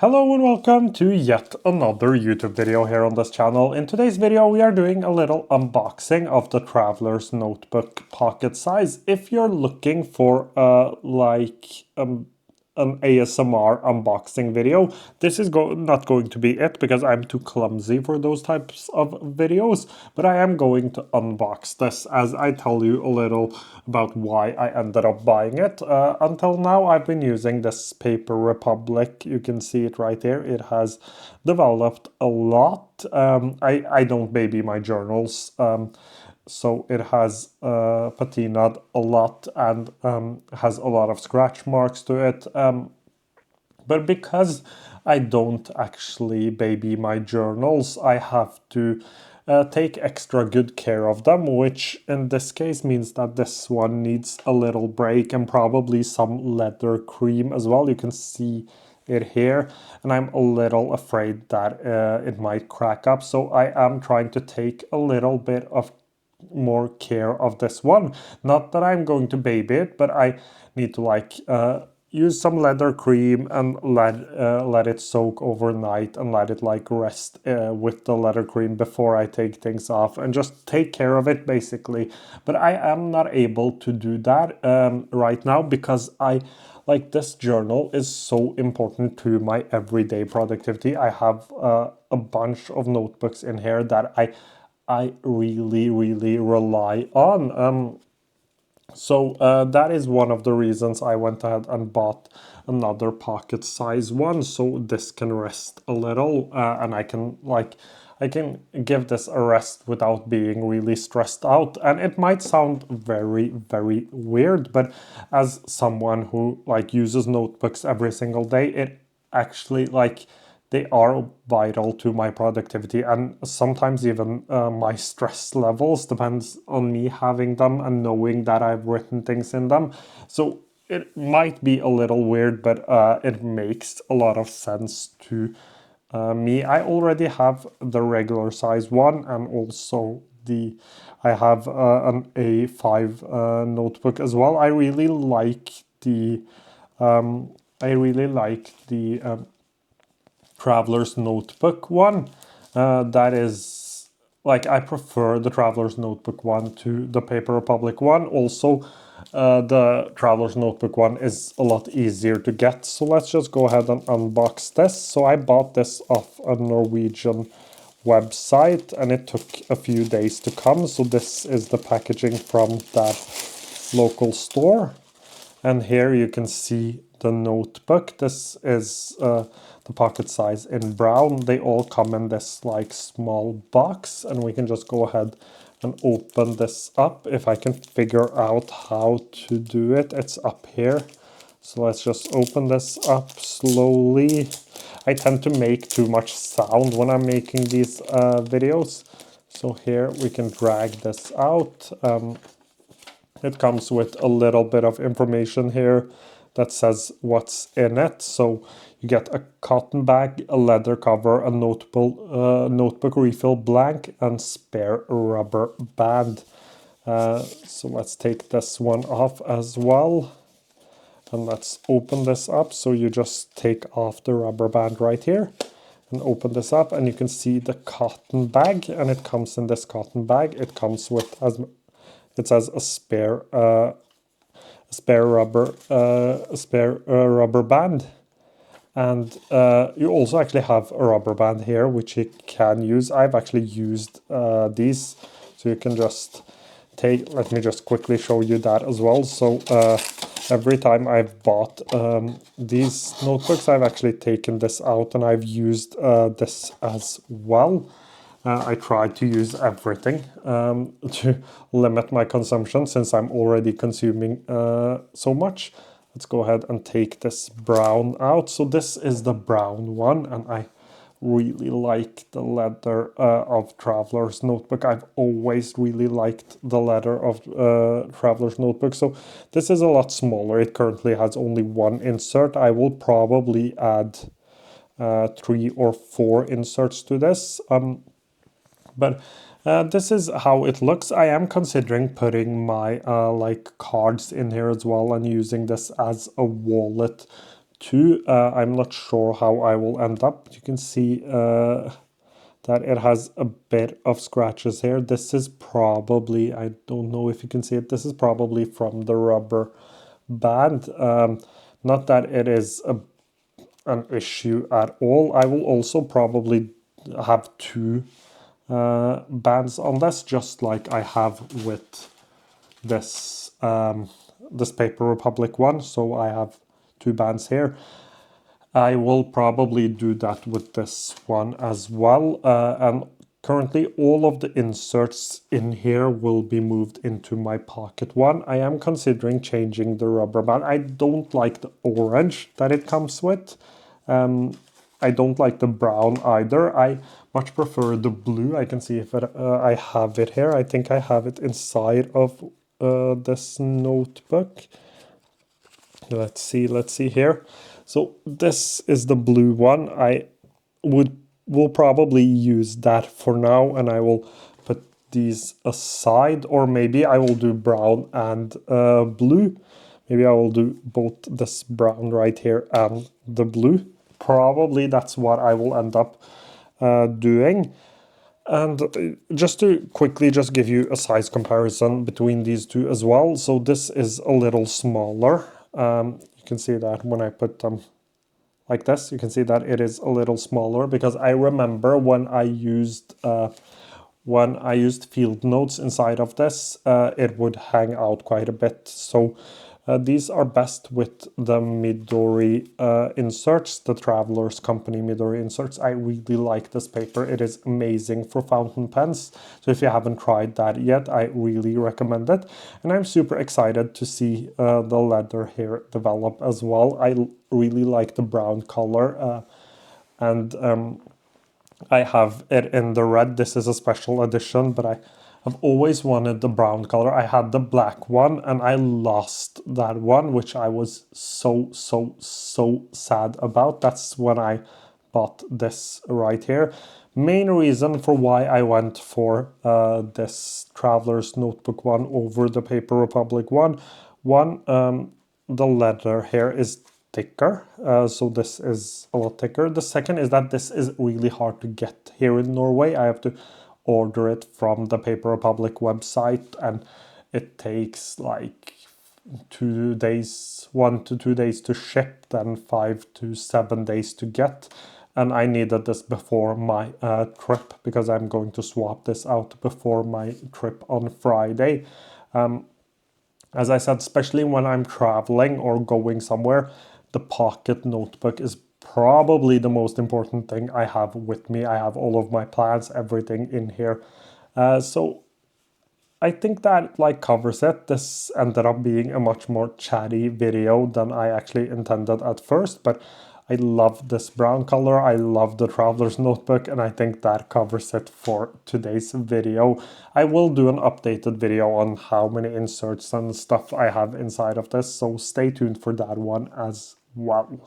Hello and welcome to yet another YouTube video here on this channel. In today's video we are doing a little unboxing of the Traveler's Notebook pocket size. If you're looking for an ASMR unboxing video, this is not going to be it because I'm too clumsy for those types of videos, but I am going to unbox this as I tell you a little about why I ended up buying it. Until now I've been using this Paper Republic. You can see it right here. It has developed a lot. I don't baby my journals. So it has patinaed a lot and has a lot of scratch marks to it. But because I don't actually baby my journals, I have to take extra good care of them, which in this case means that this one needs a little break and probably some leather cream as well. You can see it here, and I'm a little afraid that it might crack up. So I am trying to take a little bit of more care of this one. Not that I'm going to baby it, but I need to use some leather cream and let it soak overnight and let it rest with the leather cream before I take things off and just take care of it basically. But I am not able to do that right now because this journal is so important to my everyday productivity. I have a bunch of notebooks in here that I really rely on. So that is one of the reasons I went ahead and bought another pocket size one, so this can rest a little and I can give this a rest without being really stressed out. And it might sound very weird, but as someone who uses notebooks every single day, it actually they are vital to my productivity and sometimes even my stress levels. Depends on me having them and knowing that I've written things in them. So it might be a little weird, but it makes a lot of sense to me. I already have the regular size one, and also I have an A5 notebook as well. I really like the Traveler's Notebook one. That is I prefer the Traveler's Notebook one to the Paper Republic one. Also, the Traveler's Notebook one is a lot easier to get. So let's just go ahead and unbox this. So I bought this off a Norwegian website and it took a few days to come. So this is the packaging from that local store. And here you can see the notebook. This is the pocket size in brown. They all come in this small box, and we can just go ahead and open this up. If I can figure out how to do it, it's up here. So let's just open this up slowly. I tend to make too much sound when I'm making these videos. So here we can drag this out. It comes with a little bit of information here that says what's in it. So you get a cotton bag, a leather cover, a notebook refill blank, and spare rubber band. So let's take this one off as well. And let's open this up. So you just take off the rubber band right here and open this up, and you can see the cotton bag, and it comes in this cotton bag. It comes with, as it says, a spare rubber band, and you also actually have a rubber band here which you can use. I've actually used these, so you can just take. Let me just quickly show you that as well. So every time I've bought these notebooks, I've actually taken this out and I've used this as well. I try to use everything to limit my consumption since I'm already consuming so much. Let's go ahead and take this brown out. So this is the brown one, and I really like the leather of Traveler's Notebook. I've always really liked the leather of Traveler's Notebook. So this is a lot smaller. It currently has only one insert. I will probably add 3 or 4 inserts to this. But this is how it looks. I am considering putting my cards in here as well and using this as a wallet 2. I'm not sure how I will end up. You can see that it has a bit of scratches here. This is probably, I don't know if you can see it, this is probably from the rubber band. Not that it is an issue at all. I will also probably have 2 bands on this, just like I have with this this Paper Republic one. So I have 2 bands here. I will probably do that with this one as well. And currently all of the inserts in here will be moved into my pocket one. I am considering changing the rubber band. I don't like the orange that it comes with. I don't like the brown either. I much prefer the blue. I can see if I have it here. I think I have it inside of this notebook. Let's see here. So this is the blue one. I will probably use that for now, and I will put these aside, or maybe I will do brown and blue. Maybe I will do both this brown right here and the blue. Probably that's what I will end up doing. And just to quickly just give you a size comparison between these two as well. So this is a little smaller. You can see that when I put them like this, you can see that it is a little smaller, because I remember when I used field notes inside of this, it would hang out quite a bit. So these are best with the Midori inserts, the Travelers Company Midori inserts. I really like this paper. It is amazing for fountain pens. So if you haven't tried that yet, I really recommend it. And I'm super excited to see the leather here develop as well. I really like the brown color, and I have it in the red. This is a special edition, but I've always wanted the brown color. I had the black one and I lost that one, which I was so sad about. That's when I bought this right here. Main reason for why I went for this Traveler's Notebook one over the Paper Republic one. One, the leather here is thicker, so this is a lot thicker. The second is that this is really hard to get here in Norway. I have to order it from the Paper Republic website, and it takes like 2 days, 1 to 2 days to ship, then 5 to 7 days to get. And I needed this before my trip, because I'm going to swap this out before my trip on Friday. As I said, especially when I'm traveling or going somewhere, the pocket notebook is probably the most important thing I have with me. I have all of my plans, everything in here. So I think that like covers it. This ended up being a much more chatty video than I actually intended at first, but I love this brown color. I love the Traveler's Notebook, and I think that covers it for today's video. I will do an updated video on how many inserts and stuff I have inside of this, so stay tuned for that one as well.